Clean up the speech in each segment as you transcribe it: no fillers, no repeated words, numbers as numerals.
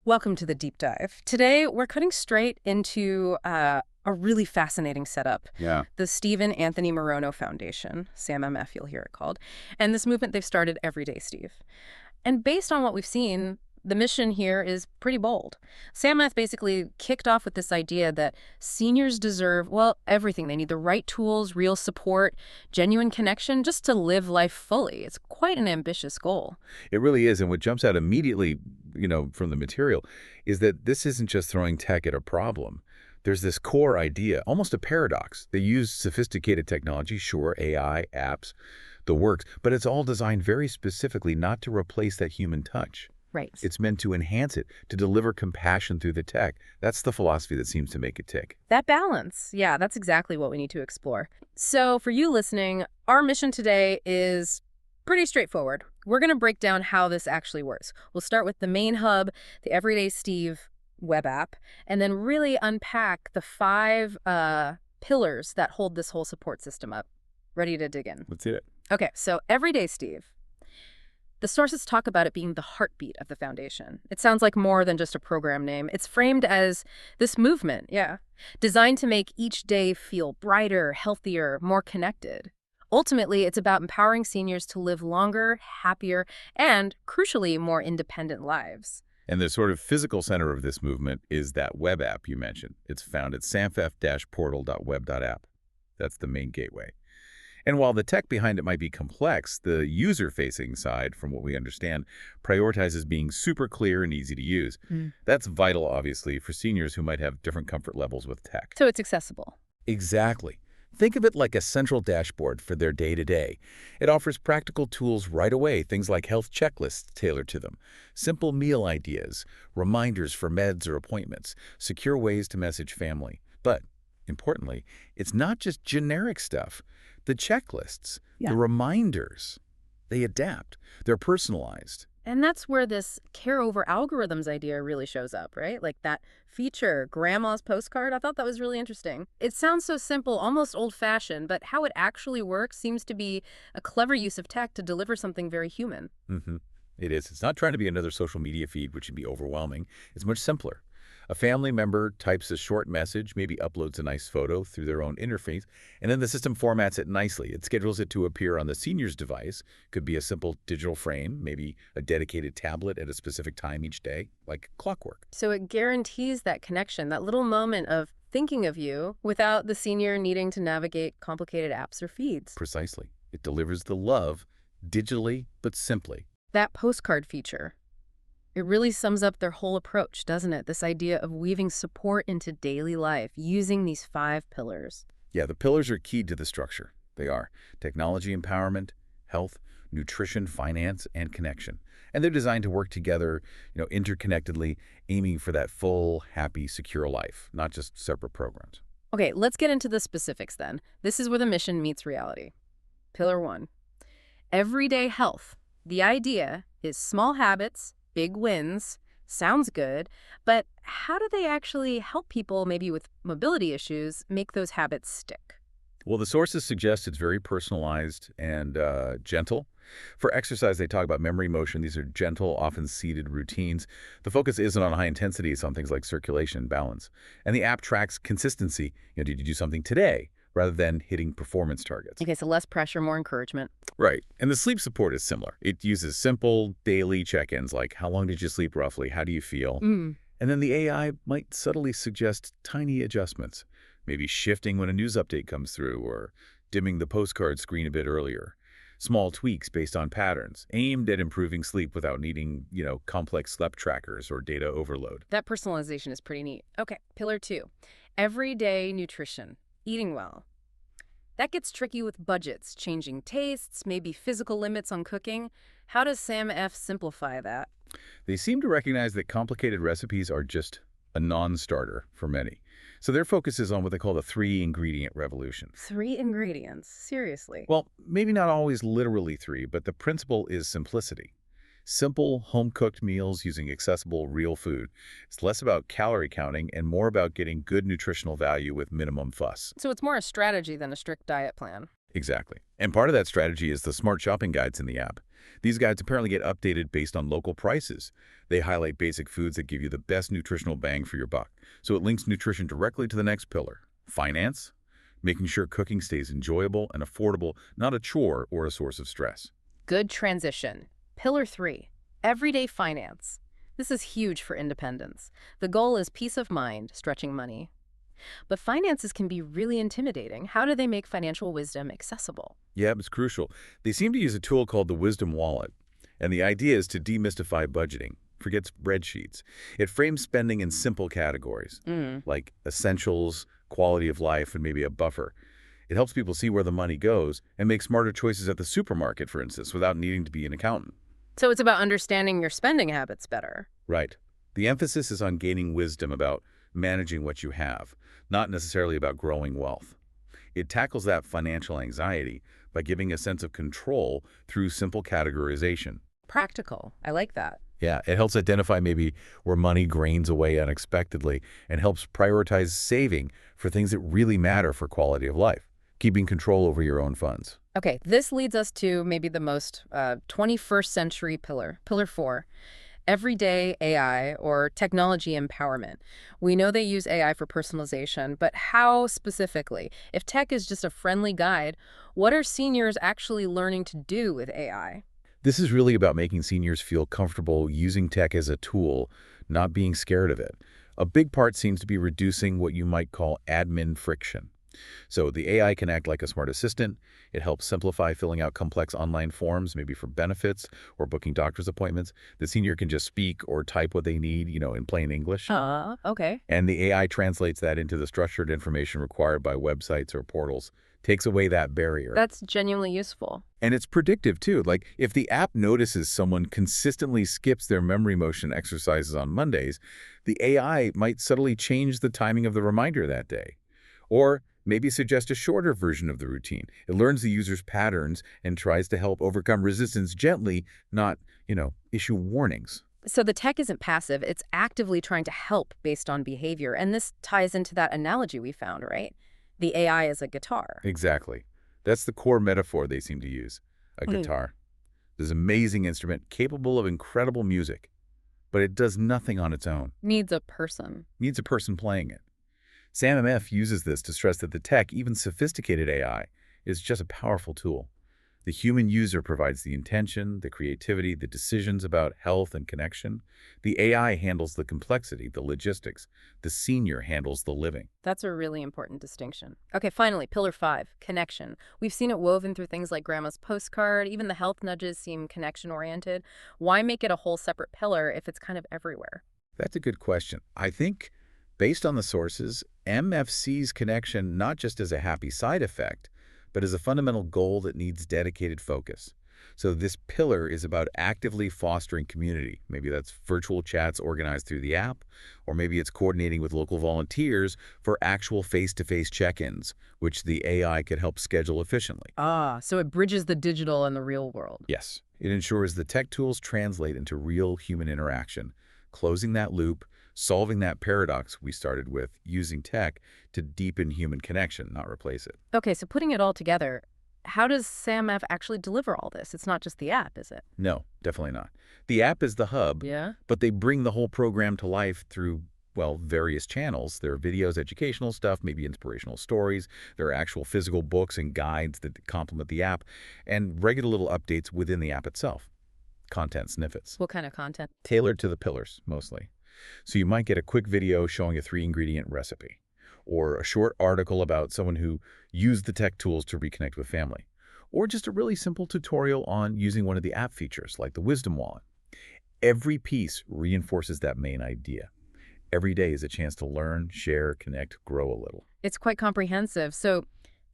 Welcome to the deep dive. Today, we're cutting straight into a really fascinating setup. Yeah. The Steven Anthony Morono Foundation, SAMMF, you'll hear it called. And this movement they've started every day, Steve. And based on what we've seen, the mission here is pretty bold. SAMF basically kicked off with this idea that seniors deserve, well, everything. They need the right tools, real support, genuine connection, just to live life fully. It's quite an ambitious goal. It really is. And what jumps out immediately, from the material is that this isn't just throwing tech at a problem. There's this core idea, almost a paradox. They use sophisticated technology, sure, AI, apps, the works, but it's all designed very specifically not to replace that human touch. Right. It's meant to enhance it, to deliver compassion through the tech. That's the philosophy that seems to make it tick. That balance. Yeah, that's exactly what we need to explore. So for you listening, our mission today is pretty straightforward. We're going to break down how this actually works. We'll start with the main hub, the Everyday Steve web app, and then really unpack the five pillars that hold this whole support system up. Ready to dig in? Let's hit it. Okay, so Everyday Steve. The sources talk about it being the heartbeat of the foundation. It sounds like more than just a program name. It's framed as this movement, designed to make each day feel brighter, healthier, more connected. Ultimately, it's about empowering seniors to live longer, happier, and, crucially, more independent lives. And the sort of physical center of this movement is that web app you mentioned. It's found at samf-portal.web.app. That's the main gateway. And while the tech behind it might be complex, the user-facing side, from what we understand, prioritizes being super clear and easy to use. That's vital, obviously, for seniors who might have different comfort levels with tech. So it's accessible. Exactly. Think of it like a central dashboard for their day-to-day. It offers practical tools right away, things like health checklists tailored to them, simple meal ideas, reminders for meds or appointments, secure ways to message family. But, importantly, it's not just generic stuff. The checklists, the reminders, they adapt. They're personalized. And that's where this care over algorithms idea really shows up, right? Like that feature, Grandma's Postcard. I thought that was really interesting. It sounds so simple, almost old-fashioned, but how it actually works seems to be a clever use of tech to deliver something very human. It is. It's not trying to be another social media feed, which would be overwhelming. It's much simpler. A family member types a short message, maybe uploads a nice photo through their own interface, and then the system formats it nicely. It schedules it to appear on the senior's device. Could be a simple digital frame, maybe a dedicated tablet at a specific time each day, like clockwork. So it guarantees that connection, that little moment of thinking of you without the senior needing to navigate complicated apps or feeds. Precisely. It delivers the love digitally but simply. That postcard feature. It really sums up their whole approach, doesn't it? This idea of weaving support into daily life using these five pillars. Yeah, the pillars are key to the structure. They are technology empowerment, health, nutrition, finance, and connection. And they're designed to work together, interconnectedly, aiming for that full, happy, secure life, not just separate programs. Okay, let's get into the specifics then. This is where the mission meets reality. Pillar 1, everyday health. The idea is small habits, big wins. Sounds good, but how do they actually help people maybe with mobility issues make those habits stick? Well, the sources suggest it's very personalized and gentle. For exercise, they talk about memory motion. These are gentle, often seated routines. The focus isn't on high intensity. It's on things like circulation and balance. And the app tracks consistency. Did you do something today? Rather than hitting performance targets. Okay, so less pressure, more encouragement. Right. And the sleep support is similar. It uses simple daily check-ins like how long did you sleep roughly? How do you feel? And then the AI might subtly suggest tiny adjustments, maybe shifting when a news update comes through or dimming the postcard screen a bit earlier. Small tweaks based on patterns, aimed at improving sleep without needing, complex sleep trackers or data overload. That personalization is pretty neat. Okay, pillar 2, everyday nutrition. Eating well. That gets tricky with budgets, changing tastes, maybe physical limits on cooking. How does SAMF simplify that? They seem to recognize that complicated recipes are just a non-starter for many. So their focus is on what they call the 3-ingredient revolution. 3 ingredients? Seriously? Well, maybe not always literally 3, but the principle is simplicity. Simple, home-cooked meals using accessible, real food. It's less about calorie counting and more about getting good nutritional value with minimum fuss. So it's more a strategy than a strict diet plan. Exactly. And part of that strategy is the smart shopping guides in the app. These guides apparently get updated based on local prices. They highlight basic foods that give you the best nutritional bang for your buck. So it links nutrition directly to the next pillar, finance, making sure cooking stays enjoyable and affordable, not a chore or a source of stress. Good transition. Pillar 3, everyday finance. This is huge for independence. The goal is peace of mind, stretching money. But finances can be really intimidating. How do they make financial wisdom accessible? Yeah, it's crucial. They seem to use a tool called the Wisdom Wallet. And the idea is to demystify budgeting. Forget spreadsheets. It frames spending in simple categories, like essentials, quality of life, and maybe a buffer. It helps people see where the money goes and make smarter choices at the supermarket, for instance, without needing to be an accountant. So it's about understanding your spending habits better. Right. The emphasis is on gaining wisdom about managing what you have, not necessarily about growing wealth. It tackles that financial anxiety by giving a sense of control through simple categorization. Practical. I like that. Yeah, it helps identify maybe where money drains away unexpectedly and helps prioritize saving for things that really matter for quality of life, keeping control over your own funds. Okay, this leads us to maybe the most 21st century pillar, pillar 4, everyday AI or technology empowerment. We know they use AI for personalization, but how specifically? If tech is just a friendly guide, what are seniors actually learning to do with AI? This is really about making seniors feel comfortable using tech as a tool, not being scared of it. A big part seems to be reducing what you might call admin friction. So the AI can act like a smart assistant. It helps simplify filling out complex online forms, maybe for benefits or booking doctor's appointments. The senior can just speak or type what they need, in plain English. Okay. And the AI translates that into the structured information required by websites or portals, takes away that barrier. That's genuinely useful. And it's predictive, too. Like, if the app notices someone consistently skips their memory motion exercises on Mondays, the AI might subtly change the timing of the reminder that day. Or maybe suggest a shorter version of the routine. It learns the user's patterns and tries to help overcome resistance gently, not, issue warnings. So the tech isn't passive, it's actively trying to help based on behavior. And this ties into that analogy we found, right? The AI is a guitar. Exactly. That's the core metaphor they seem to use, a guitar. This amazing instrument capable of incredible music, but it does nothing on its own. Needs a person. Needs a person playing it. SamF uses this to stress that the tech, even sophisticated AI, is just a powerful tool. The human user provides the intention, the creativity, the decisions about health and connection. The AI handles the complexity, the logistics. The senior handles the living. That's a really important distinction. Okay, finally, pillar 5, connection. We've seen it woven through things like Grandma's Postcard. Even the health nudges seem connection-oriented. Why make it a whole separate pillar if it's kind of everywhere? That's a good question. I think, based on the sources, MF sees connection not just as a happy side effect, but as a fundamental goal that needs dedicated focus. So this pillar is about actively fostering community. Maybe that's virtual chats organized through the app, or maybe it's coordinating with local volunteers for actual face-to-face check-ins, which the AI could help schedule efficiently. So it bridges the digital and the real world. Yes, it ensures the tech tools translate into real human interaction, closing that loop, solving that paradox we started with, using tech to deepen human connection, not replace it. Okay, so putting it all together, how does SamF actually deliver all this? It's not just the app, is it? No, definitely not. The app is the hub, but they bring the whole program to life through, various channels. There are videos, educational stuff, maybe inspirational stories. There are actual physical books and guides that complement the app, and regular little updates within the app itself. Content snippets. What kind of content? Tailored to the pillars, mostly. So you might get a quick video showing a 3-ingredient recipe, or a short article about someone who used the tech tools to reconnect with family, or just a really simple tutorial on using one of the app features like the Wisdom Wallet. Every piece reinforces that main idea. Every day is a chance to learn, share, connect, grow a little. It's quite comprehensive. So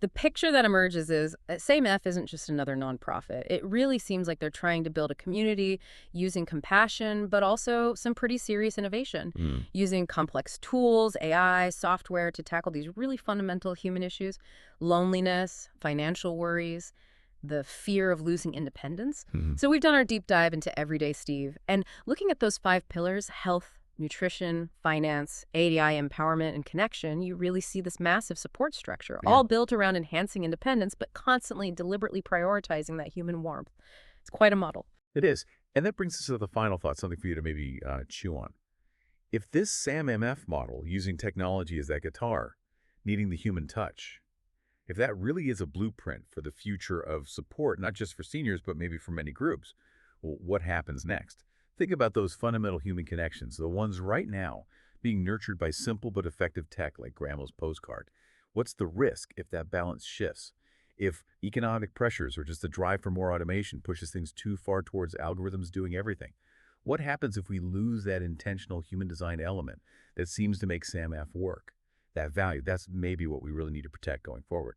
the picture that emerges is SamF isn't just another nonprofit. It really seems like they're trying to build a community using compassion, but also some pretty serious innovation, using complex tools, AI, software to tackle these really fundamental human issues, loneliness, financial worries, the fear of losing independence. So we've done our deep dive into everyday Steve, and looking at those 5 pillars, health, nutrition, finance, ADI empowerment, and connection, you really see this massive support structure, Yeah. all built around enhancing independence, but constantly, deliberately prioritizing that human warmth. It's quite a model. It is. And that brings us to the final thought, something for you to maybe chew on. If this SAM-MF model, using technology as that guitar, needing the human touch, if that really is a blueprint for the future of support, not just for seniors, but maybe for many groups, well, what happens next? Think about those fundamental human connections, the ones right now being nurtured by simple but effective tech like Grandma's Postcard. What's the risk if that balance shifts? If economic pressures or just the drive for more automation pushes things too far towards algorithms doing everything? What happens if we lose that intentional human design element that seems to make SAMF work? That value, that's maybe what we really need to protect going forward.